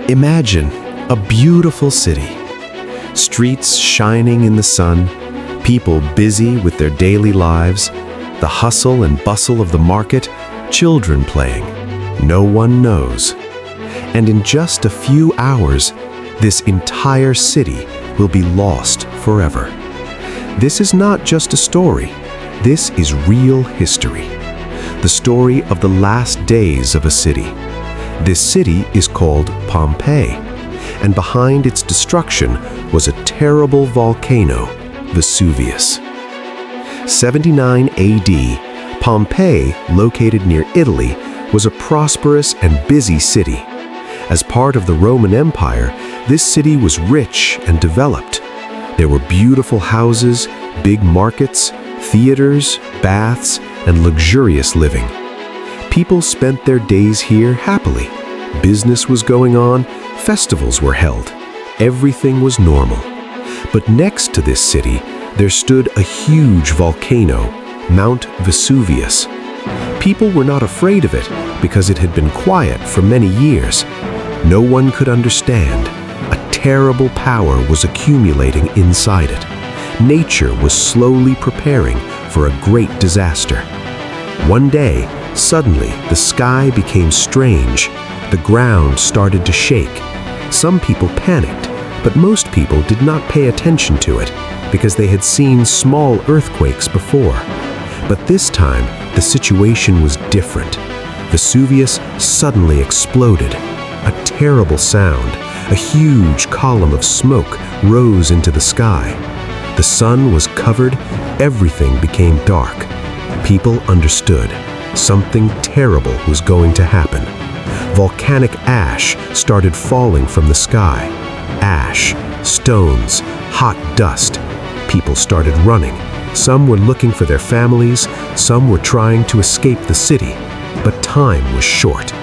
Imagine a beautiful city. Streets shining in the sun, people busy with their daily lives, the hustle and bustle of the market, children playing. No one knows. And in just a few hours, this entire city will be lost forever. This is not just a story. This is real history. The story of the last days of a city. This city is called Pompeii, and behind its destruction was a terrible volcano, Vesuvius. 79 AD, Pompeii, located near Italy, was a prosperous and busy city. As part of the Roman Empire, this city was rich and developed. There were beautiful houses, big markets, theaters, baths, and luxurious living. People spent their days here happily. Business was going on, festivals were held. Everything was normal. But next to this city, there stood a huge volcano, Mount Vesuvius. People were not afraid of it because it had been quiet for many years. No one could understand. A terrible power was accumulating inside it. Nature was slowly preparing for a great disaster. One day, suddenly, the sky became strange. The ground started to shake. Some people panicked, but most people did not pay attention to it because they had seen small earthquakes before. But this time, the situation was different. Vesuvius suddenly exploded. A terrible sound, a huge column of smoke rose into the sky. The sun was covered, everything became dark. People understood. Something terrible was going to happen. Volcanic ash started falling from the sky. Ash, stones, hot dust. People started running. Some were looking for their families, some were trying to escape the city, but time was short.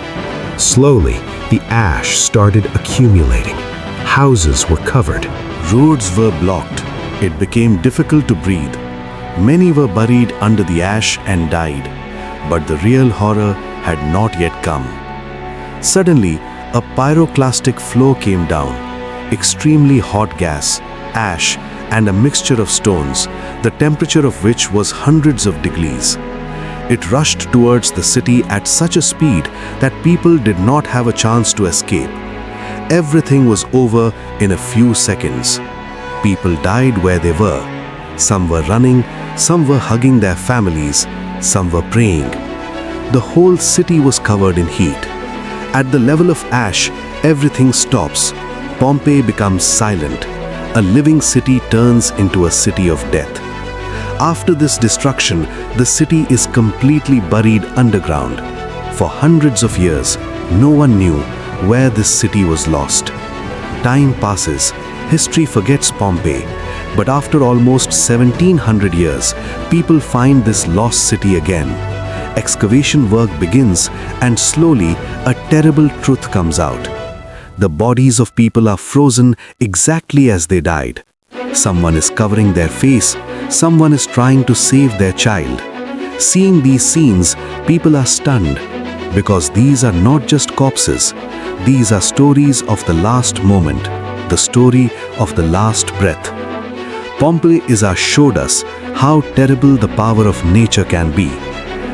Slowly, the ash started accumulating. Houses were covered. Roads were blocked. It became difficult to breathe. Many were buried under the ash and died. But the real horror had not yet come. Suddenly, a pyroclastic flow came down. Extremely hot gas, ash, and a mixture of stones, the temperature of which was hundreds of degrees. It rushed towards the city at such a speed that people did not have a chance to escape. Everything was over in a few seconds. People died where they were. Some were running, some were hugging their families, some were praying. The whole city was covered in heat. At the level of ash, everything stops. Pompeii becomes silent. A living city turns into a city of death. After this destruction, the city is completely buried underground. For hundreds of years, no one knew where this city was lost. Time passes, history forgets Pompeii, but after almost 1700 years, people find this lost city again. Excavation work begins, and slowly a terrible truth comes out. The bodies of people are frozen exactly as they died. Someone is covering their face, someone is trying to save their child. Seeing these scenes, people are stunned, because these are not just corpses. These are stories of the last moment, the story of the last breath. Pompeii showed us how terrible the power of nature can be.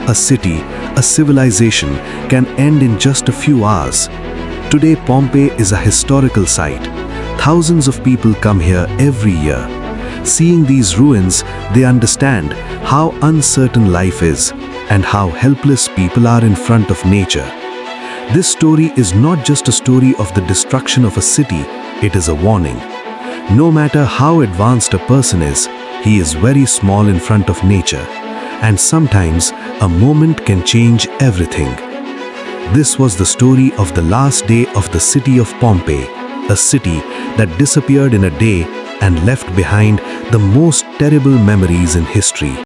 A city, a civilization can end in just a few hours. Today, Pompeii is a historical site. Thousands of people come here every year. Seeing these ruins, they understand how uncertain life is and how helpless people are in front of nature. This story is not just a story of the destruction of a city, it is a warning. No matter how advanced a person is, he is very small in front of nature. And sometimes, a moment can change everything. This was the story of the last day of the city of Pompeii, a city that disappeared in a day and left behind the most terrible memories in history.